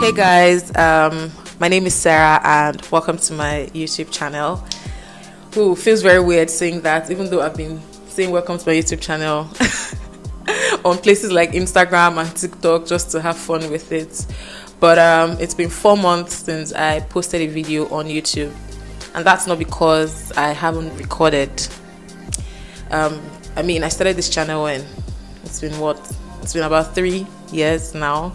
Hey guys, my name is Cera and welcome to my YouTube channel. Ooh, feels very weird saying that, even though I've been saying welcome to my YouTube channel on places like Instagram and TikTok just to have fun with it. But it's been 4 months since I posted a video on YouTube, and that's not because I haven't recorded. I started this channel when it's been about 3 years now.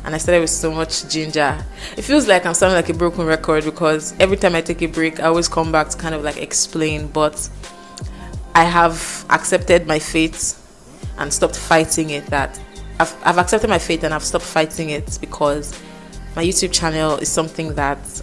And I started with so much ginger. It feels like I'm sounding like a broken record because every time I take a break, I always come back to kind of like explain. But I have accepted my fate and stopped fighting it. I've accepted my fate and I've stopped fighting it because my YouTube channel is something that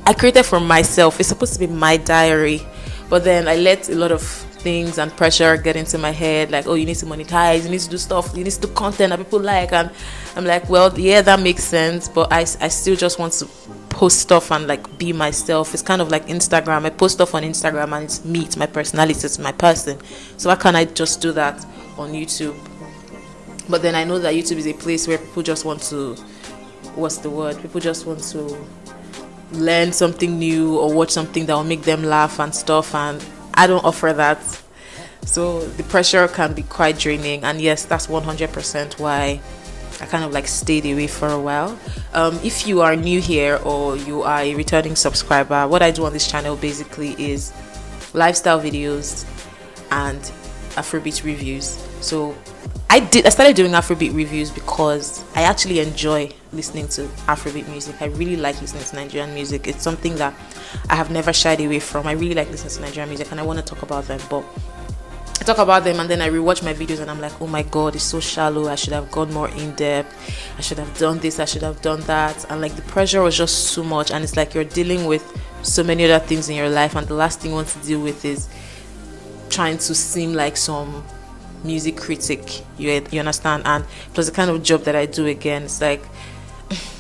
I created for myself. It's supposed to be my diary. But then I let a lot of things and pressure get into my head, like, oh, you need to monetize, you need to do stuff, you need to do content that people like, and I'm like, well, yeah, that makes sense, but I still just want to post stuff and like be myself. It's kind of like Instagram. I post stuff on Instagram and it's me, it's my personality, it's my person. So why can't I just do that on YouTube? But then I know that YouTube is a place where people just want to, people just want to learn something new or watch something that will make them laugh and stuff, and I don't offer that. So the pressure can be quite draining, and yes, that's 100% why I kind of like stayed away for a while. If you are new here or you are a returning subscriber, what I do on this channel basically is lifestyle videos and Afrobeat reviews. So I started doing Afrobeat reviews because I actually enjoy listening to Afrobeat music. I really like listening to Nigerian music. It's something that I have never shied away from. I really like listening to Nigerian music and I want to talk about them. But I talk about them and then I rewatch my videos and I'm like, oh my god, it's so shallow. I should have gone more in depth. I should have done this. I should have done that. And like the pressure was just too much. And it's like you're dealing with so many other things in your life, and the last thing you want to deal with is trying to seem like some music critic. You understand? And plus the kind of job that I do, again, it's like,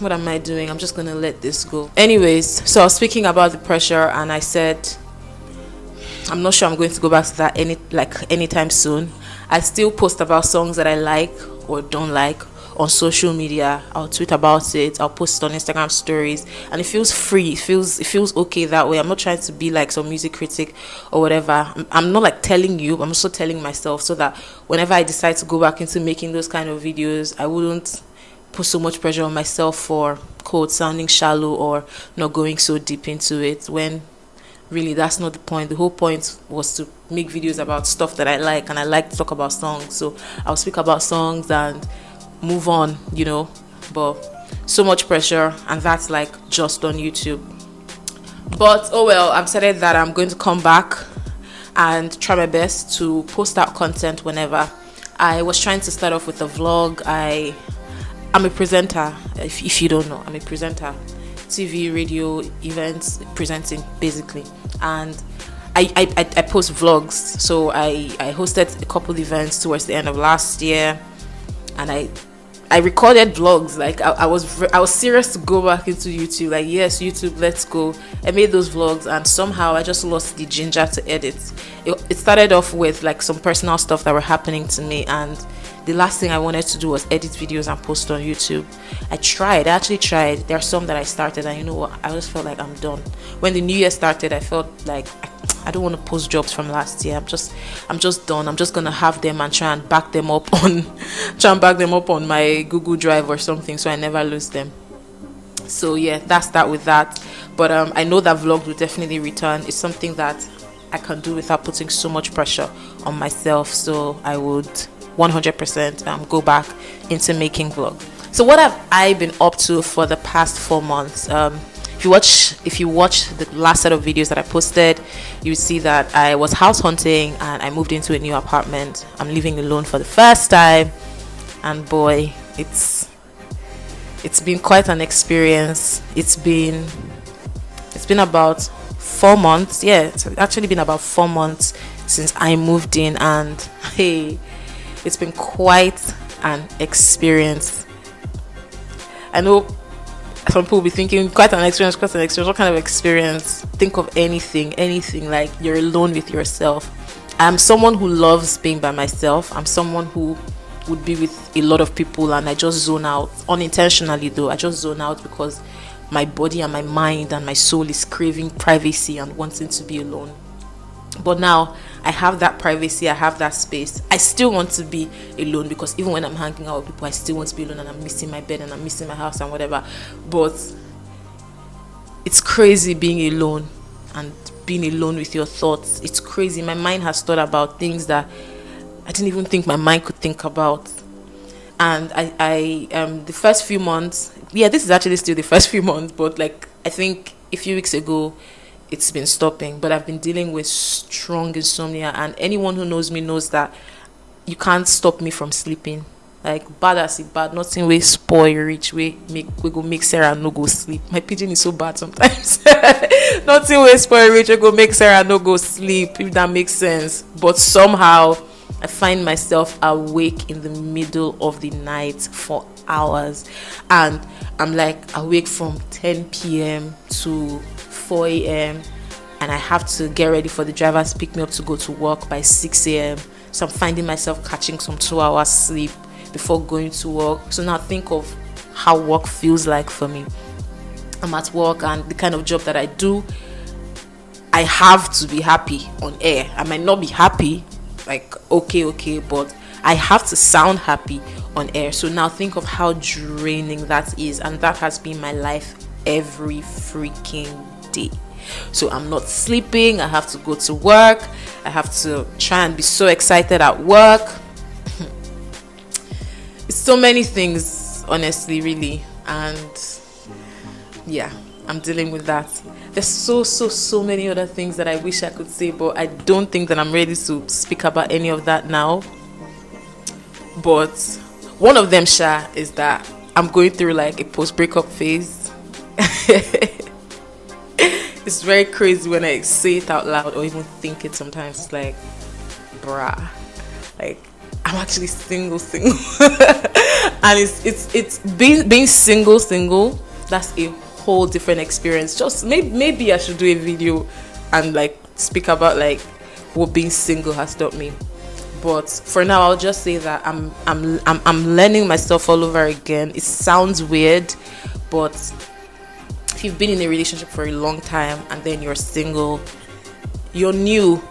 what am I doing? I'm just gonna let this go. Anyways, so I was speaking about the pressure and I said I'm not sure I'm going to go back to that anytime soon. I still post about songs that I like or don't like on social media. I'll tweet about it, I'll post it on Instagram stories, and it feels free. It feels okay that way. I'm not trying to be like some music critic or whatever. I'm not like telling you, I'm also telling myself, so that whenever I decide to go back into making those kind of videos, I wouldn't put so much pressure on myself for quote sounding shallow or not going so deep into it, when really that's not the point. The whole point was to make videos about stuff that I like, and I like to talk about songs, so I'll speak about songs and move on, but so much pressure, and that's like just on YouTube. But oh well, I've decided that I'm going to come back and try my best to post out content whenever. I was trying to start off with a vlog. I'm a presenter. If you don't know, I'm a presenter, TV, radio, events, presenting basically, and I post vlogs. So I hosted a couple events towards the end of last year, and I recorded vlogs. Like I was serious to go back into YouTube. Like, yes, YouTube, let's go. I made those vlogs, and somehow I just lost the ginger to edit. It started off with like some personal stuff that were happening to me, and the last thing I wanted to do was edit videos and post on YouTube. I actually tried. There are some that I started, and you know what? I just felt like I'm done. When the new year started, I felt like I don't want to post jobs from last year. I'm just done. I'm just gonna have them and try and back them up on my Google Drive or something, so I never lose them. So yeah, that's that with that. But I know that vlog will definitely return. It's something that I can do without putting so much pressure on myself. So I would 100% go back into making vlog. So what have I been up to for the past 4 months? If you watch the last set of videos that I posted, you see that I was house hunting and I moved into a new apartment. I'm living alone for the first time, and boy, it's been quite an experience. It's been about 4 months. Yeah, it's actually been about 4 months since I moved in, and hey, it's been quite an experience. I know some people will be thinking, quite an experience. What kind of experience? Think of anything, like you're alone with yourself. I'm someone who loves being by myself. I'm someone who would be with a lot of people and I just zone out. Unintentionally though, I just zone out because my body and my mind and my soul is craving privacy and wanting to be alone. But now I have that privacy, I have that space. I still want to be alone because even when I'm hanging out with people, I still want to be alone and I'm missing my bed and I'm missing my house and whatever. But it's crazy being alone and being alone with your thoughts. It's crazy. My mind has thought about things that I didn't even think my mind could think about. And I the first few months, this is actually still the first few months, but like I think a few weeks ago it's been stopping. But I've been dealing with strong insomnia, and anyone who knows me knows that you can't stop me from sleeping. Like bad as it bad, nothing will spoil rich we go make Cera no go sleep. My pigeon is so bad sometimes. Nothing will spoil rich we go make Cera no go sleep, if that makes sense. But somehow I find myself awake in the middle of the night for hours, and I'm like awake from 10 p.m. to 4 a.m. and I have to get ready for the driver to pick me up to go to work by 6 a.m. So I'm finding myself catching some 2 hours sleep before going to work. So now think of how work feels like for me. I'm at work, and the kind of job that I do, I have to be happy on air. I might not be happy, like okay, but I have to sound happy on air. So now think of how draining that is, and that has been my life every freaking day. So I'm not sleeping, I have to go to work, I have to try and be so excited at work. It's so many things, honestly, really. And yeah, I'm dealing with that. There's so many other things that I wish I could say, but I don't think that I'm ready to speak about any of that now. But one of them, is that I'm going through like a post-breakup phase. It's very crazy when I say it out loud or even think it sometimes. It's like, bruh, like I'm actually single. And it's being single. That's a whole different experience. Just maybe I should do a video and like speak about like what being single has taught me. But for now, I'll just say that I'm learning myself all over again. It sounds weird, but if you've been in a relationship for a long time and then you're single, you're new.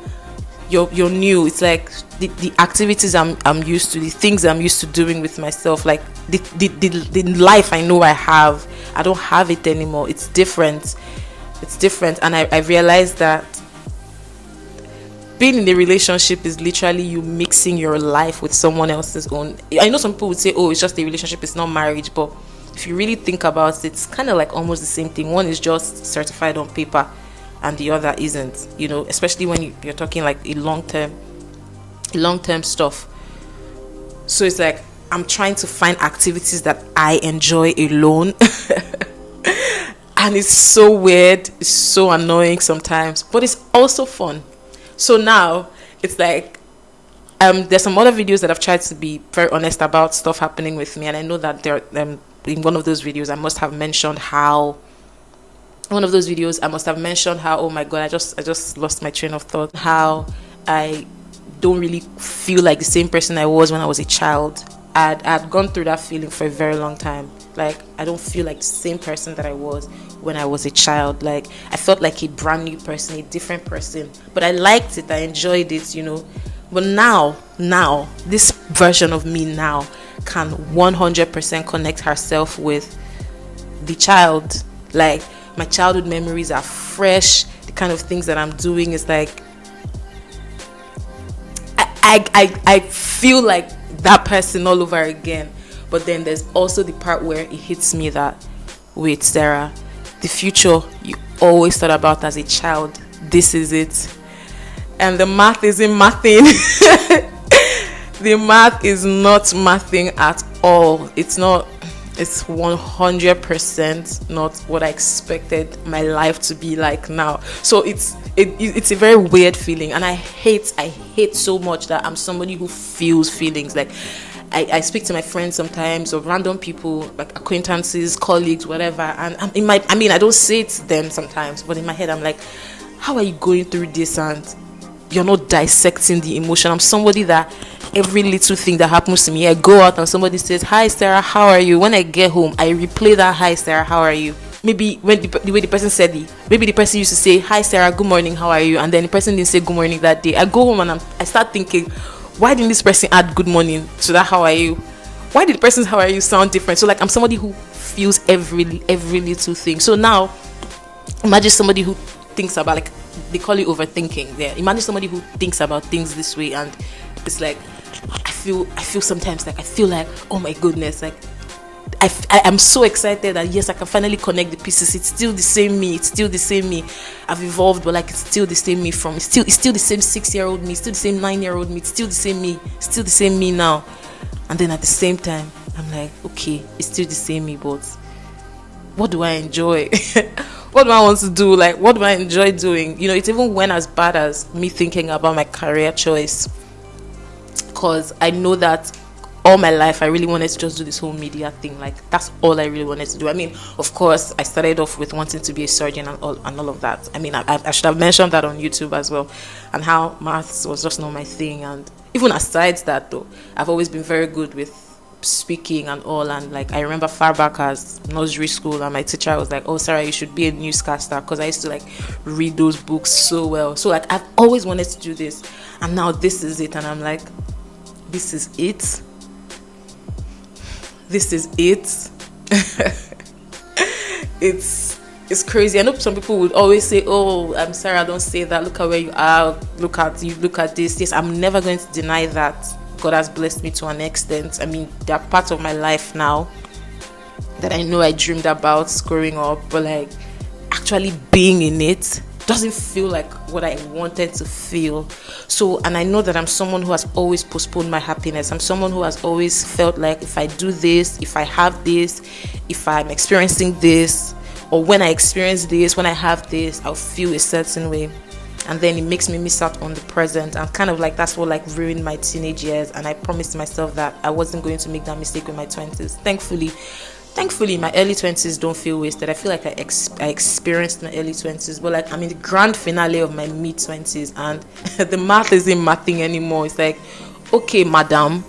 You're new. It's like the activities I'm used to, the things I'm used to doing with myself, like the life I know I have, I don't have it anymore. It's different, and I realized that being in a relationship is literally you mixing your life with someone else's own. I know some people would say, oh, it's just a relationship, it's not marriage, but if you really think about it, it's kind of like almost the same thing. One is just certified on paper and the other isn't, especially when you're talking like a long-term stuff. So it's like I'm trying to find activities that I enjoy alone. And it's so weird, it's so annoying sometimes, but it's also fun. So now it's like there's some other videos that I've tried to be very honest about stuff happening with me, and I know that there in one of those videos I must have mentioned how oh my god, I just lost my train of thought, how I don't really feel like the same person I was when I was a child. I'd gone through that feeling for a very long time. Like I don't feel like the same person that I was when I was a child. Like I felt like a brand new person, a different person, but I liked it, I enjoyed it, But now this version of me now can 100% connect herself with the child. Like my childhood memories are fresh. The kind of things that I'm doing is like I feel like that person all over again. But then there's also the part where it hits me that, wait, Cera, the future you always thought about as a child, this is it. And the math isn't mathing. The math is not mathing at all. It's not. It's 100% not what I expected my life to be like now. So it's a very weird feeling, and I hate so much that I'm somebody who feels feelings. Like I speak to my friends sometimes, or random people, like acquaintances, colleagues, whatever, and I don't say it to them sometimes, but in my head I'm like, how are you going through this and you're not dissecting the emotion? I'm somebody that every little thing that happens to me. I go out and somebody says, "Hi Sarah, how are you?" When I get home, I replay that "Hi Sarah, how are you?" Maybe when the way the person said it, maybe the person used to say, "Hi Sarah, good morning, how are you?" And then the person didn't say good morning that day. I go home and I start thinking, why didn't this person add good morning to that "how are you"? Why did the person's "how are you" sound different? So like, I'm somebody who feels every little thing. So now imagine somebody who thinks about, like, they call it overthinking. Yeah, imagine somebody who thinks about things this way, and it's like, I feel sometimes like, I feel like, oh my goodness, like I am so excited that yes, I can finally connect the pieces. It's still the same me. It's still the same me. I've evolved, but like, it's still the same me. It's still the same 6-year-old me. It's still the same 9-year-old me. It's still the same me. It's still the same me now. And then at the same time, I'm like, okay, it's still the same me, but what do I enjoy? What do I want to do? Like, what do I enjoy doing? You know, it even went as bad as me thinking about my career choice, because I know that all my life I really wanted to just do this whole media thing. Like, that's all I really wanted to do. I mean, of course, I started off with wanting to be a surgeon and all of that. I mean, I should have mentioned that on YouTube as well, and how maths was just not my thing. And even aside that, though, I've always been very good with speaking and all. And like, I remember far back as nursery school, and my teacher was like, "Oh Sarah, you should be a newscaster," because I used to like read those books so well. So like, I've always wanted to do this, and now this is it. And I'm like, this is it. This is it. It's crazy. I know some people would always say, "Oh, I'm Sarah, don't say that. Look at where you are. Look at you. Look at this." Yes, I'm never going to deny that. God has blessed me to an extent. I mean, they're part of my life now that I know I dreamed about growing up, but like, actually being in it doesn't feel like what I wanted to feel. So, and I know that I'm someone who has always postponed my happiness. I'm someone who has always felt like, if I do this, if I have this, if I'm experiencing this, or when I experience this, when I have this, I'll feel a certain way. And then it makes me miss out on the present. And kind of like, that's what like ruined my teenage years. And I promised myself that I wasn't going to make that mistake with my 20s. Thankfully, my early 20s don't feel wasted. I feel like I experienced my early 20s, but like, I'm in the grand finale of my mid 20s, and the math isn't mathing anymore. It's like, okay, madam,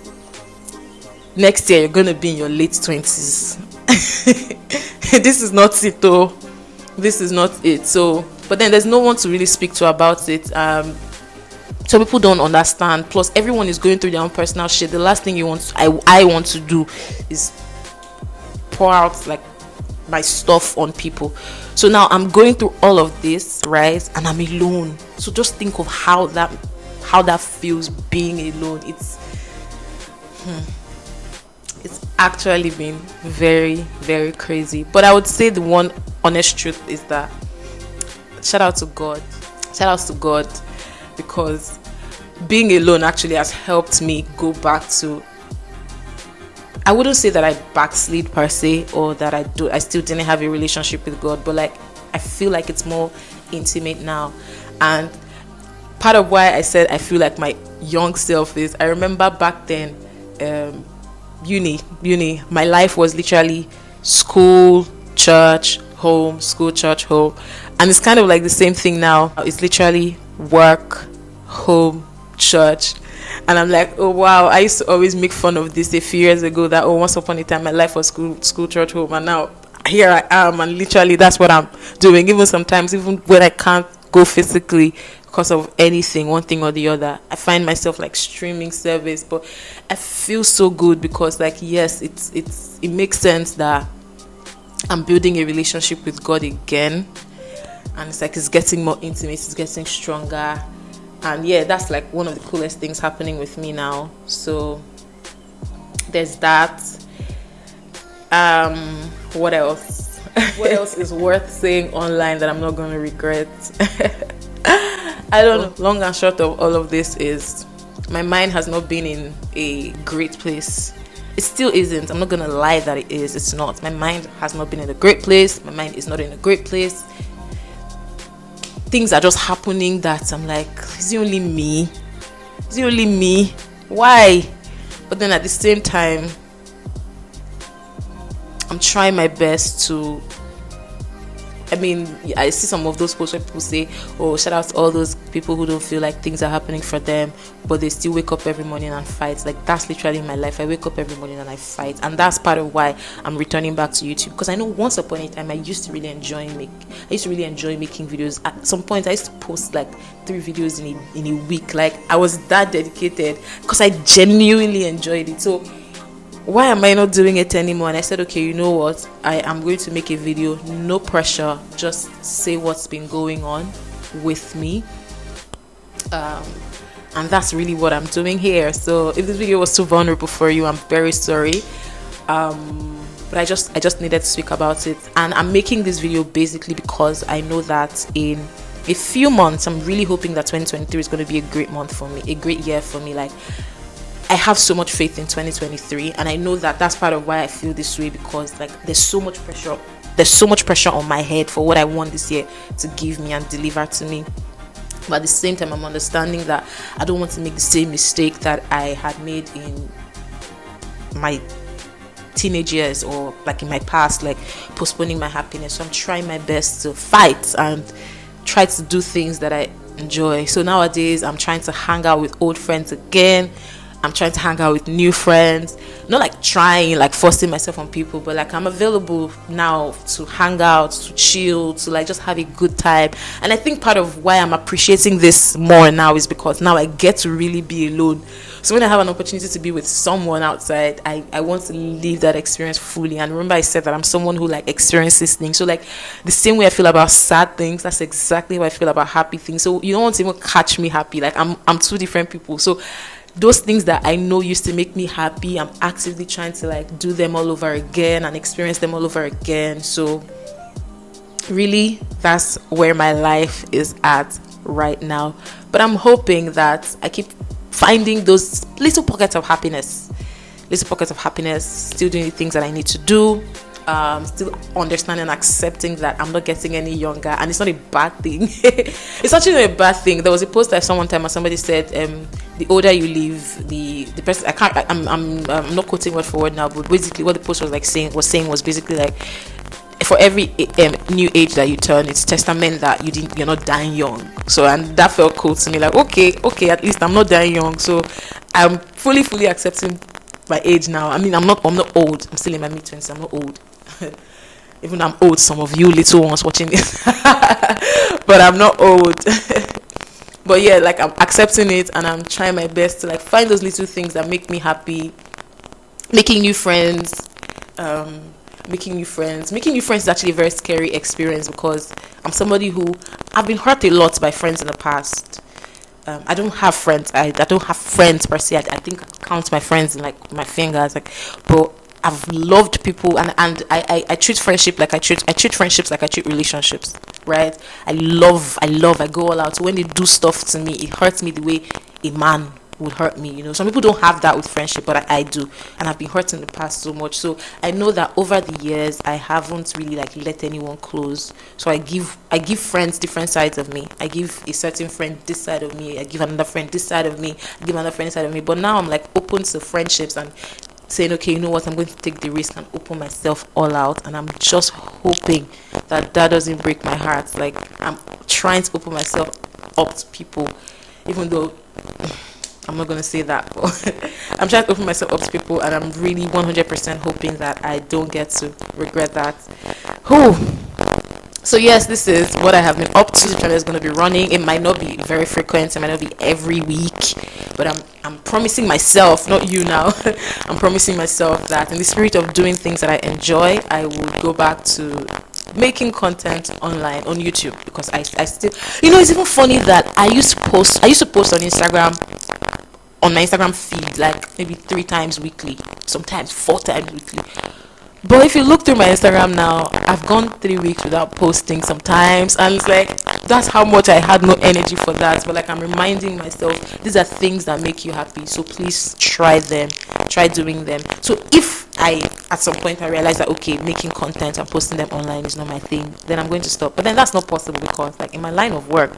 next year you're gonna be in your late 20s. This is not it, though. This is not it. So, but then there's no one to really speak to about it. So people don't understand. Plus, everyone is going through their own personal shit. The last thing I want to do is pour out like my stuff on people. So now I'm going through all of this, right? And I'm alone. So just think of how that feels being alone. It's actually been very, very crazy. But I would say the one honest truth is that shout out to God, because being alone actually has helped me go back to, I wouldn't say that I backslid per se, or that I still didn't have a relationship with God, but like, I feel like it's more intimate now. And part of why I said I feel like my young self is, I remember back then, uni, my life was literally school, church, home, school, church, home. And it's kind of like the same thing now. It's literally work, home, church. And I'm like, oh wow, I used to always make fun of this a few years ago, that once upon a time my life was school, church, home, and now here I am, and literally that's what I'm doing. Even sometimes, even when I can't go physically because of anything, one thing or the other, I find myself like streaming service. But I feel so good because, like, yes, it makes sense that I'm building a relationship with God again, and it's like it's getting more intimate, it's getting stronger. And yeah, that's like one of the coolest things happening with me now. So there's that. What else? What else is worth saying online that I'm not going to regret? I don't know. Long and short of all of this is, my mind has not been in a great place. It still isn't. I'm not going to lie that it is. It's not. My mind has not been in a great place. My mind is not in a great place. Things are just happening that I'm like, is it only me? Is it only me? Why? But then at the same time, I'm trying my best to I mean, I see some of those posts where people say, oh, shout out to all those people who don't feel like things are happening for them, but they still wake up every morning and fight. Like, that's literally my life. I wake up every morning and I fight. And that's part of why I'm returning back to YouTube, because I know once upon a time I used to really enjoy making videos. At some point I used to post like 3 videos in a week. Like, I was that dedicated because I genuinely enjoyed it. So why am I not doing it anymore? And I said, okay, you know what? I am going to make a video, no pressure, just say what's been going on with me. And that's really what I'm doing here. So if this video was too vulnerable for you, I'm very sorry. But I just needed to speak about it. And I'm making this video basically because I know that in a few months, I'm really hoping that 2023 is going to be a great month for me, a great year for me. Like, I have so much faith in 2023, and I know that that's part of why I feel this way, because like there's so much pressure on my head for what I want this year to give me and deliver to me. But at the same time, I'm understanding that I don't want to make the same mistake that I had made in my teenage years or like in my past, like postponing my happiness. So I'm trying my best to fight and try to do things that I enjoy. So nowadays I'm trying to hang out with old friends again. I'm trying to hang out with new friends, not like trying, like forcing myself on people, but like I'm available now to hang out, to chill, to like just have a good time. And I think part of why I'm appreciating this more now is because now I get to really be alone. So when I have an opportunity to be with someone outside, I want to live that experience fully. And remember I said that I'm someone who like experiences things. So like the same way I feel about sad things, that's exactly how I feel about happy things. So you don't want to even catch me happy. Like I'm 2 different people. So those things that I know used to make me happy, I'm actively trying to like do them all over again and experience them all over again. So really, that's where my life is at right now. But I'm hoping that I keep finding those little pockets of happiness, still doing the things that I need to do, still understanding and accepting that I'm not getting any younger, and it's not a bad thing. It's actually not a bad thing. There was a post I saw one time and somebody said, the older you live, the person, I'm not quoting word for word now, but basically what the post was like saying was basically like, for every new age that you turn, it's testament that you're not dying young. So, and that felt cool to me. Like, okay, at least I'm not dying young. So I'm fully accepting my age now. I mean, I'm not old. I'm still in my mid-20s. I'm not old. Even though I'm old, some of you little ones watching this, but I'm not old. But yeah, like I'm accepting it, and I'm trying my best to like find those little things that make me happy. Making new friends is actually a very scary experience, because I'm somebody who, I've been hurt a lot by friends in the past. I don't have friends. I don't have friends per se. I think I count my friends in like my fingers. Like, but I've loved people, and I treat friendship like I treat friendships like I treat relationships. Right? I go all out. So when they do stuff to me, it hurts me the way a man would hurt me. You know, some people don't have that with friendship, but I do, and I've been hurt in the past so much. So I know that over the years I haven't really like let anyone close. So I give friends different sides of me. I give a certain friend this side of me, I give another friend this side of me, I give another friend this side of me. But now I'm like open to friendships and saying, okay, you know what, I'm going to take the risk and open myself all out. And I'm just hoping that doesn't break my heart. Like, I'm trying to open myself up to people, even though I'm not going to say that, but I'm trying to open myself up to people, and I'm really 100% hoping that I don't get to regret that. So yes, this is what I have been up to. The channel is going to be running. It might not be very frequent, it might not be every week, but I'm promising myself, not you now, I'm promising myself that in the spirit of doing things that I enjoy, I will go back to making content online on YouTube, because I still, you know, it's even funny that I used to post on Instagram, on my Instagram feed, like maybe 3 times weekly, sometimes 4 times weekly. But if you look through my Instagram now, I've gone 3 weeks without posting sometimes, and it's like, that's how much I had no energy for that. But like, I'm reminding myself, these are things that make you happy, so please try doing them. So if at some point I realize that, okay, making content and posting them online is not my thing, then I'm going to stop. But then that's not possible, because like in my line of work,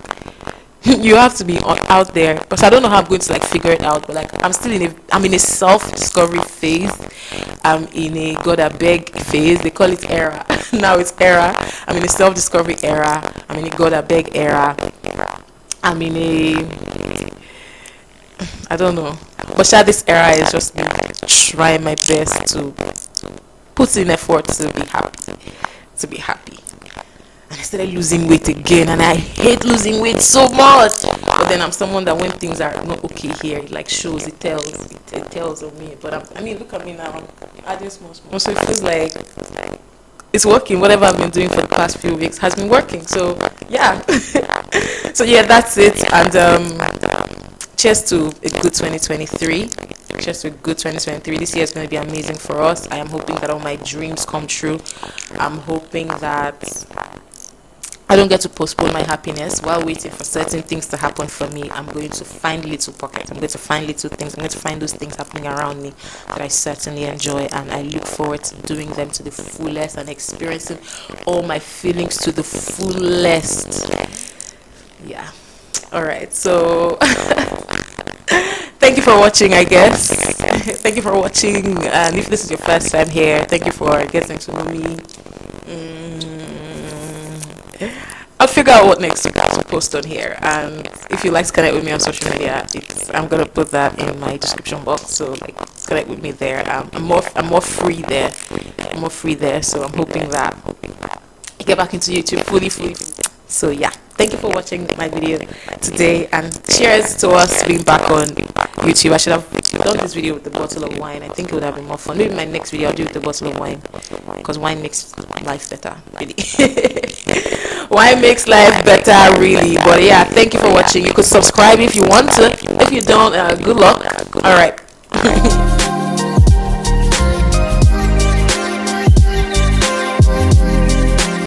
You have to be out there, but I don't know how I'm going to like figure it out. But like I'm in a self-discovery phase. I'm in a God I beg phase. They call it era. Now it's era. I'm in a self-discovery era. I'm in a God I beg era. I'm in a, I don't know. But sure, this era is just me trying my best to put in effort to be happy. To be happy. And I started losing weight again, and I hate losing weight so much. But then I'm someone that when things are not okay here, it like shows, it tells on me. But I mean, look at me now. I'm adding small, small. So it feels like it's working. Whatever I've been doing for the past few weeks has been working. So yeah, so yeah, that's it. And cheers to a good 2023. Cheers to a good 2023. This year is going to be amazing for us. I am hoping that all my dreams come true. I'm hoping that I don't get to postpone my happiness while waiting for certain things to happen for me. I'm going to find little pockets. I'm going to find little things. I'm going to find those things happening around me that I certainly enjoy, and I look forward to doing them to the fullest and experiencing all my feelings to the fullest. Yeah. All right. So thank you for watching, I guess. Thank you for watching. And if this is your first time here, thank you for getting to know me. I'll figure out what next to post on here, and if you'd like to connect with me on social media, I'm gonna put that in my description box. So like, connect with me there. I'm more free there. I'm more free there. So I'm hoping that I get back into YouTube fully. So yeah, thank you for watching my video today, and cheers to us being back on YouTube. I should have done this video with the bottle of wine. I think it would have been more fun. Maybe my next video I'll do with the bottle of wine, because wine makes life better, really. Wine makes life better, really. But yeah, thank you for watching. You could subscribe if you want to. If you don't, good luck. All right.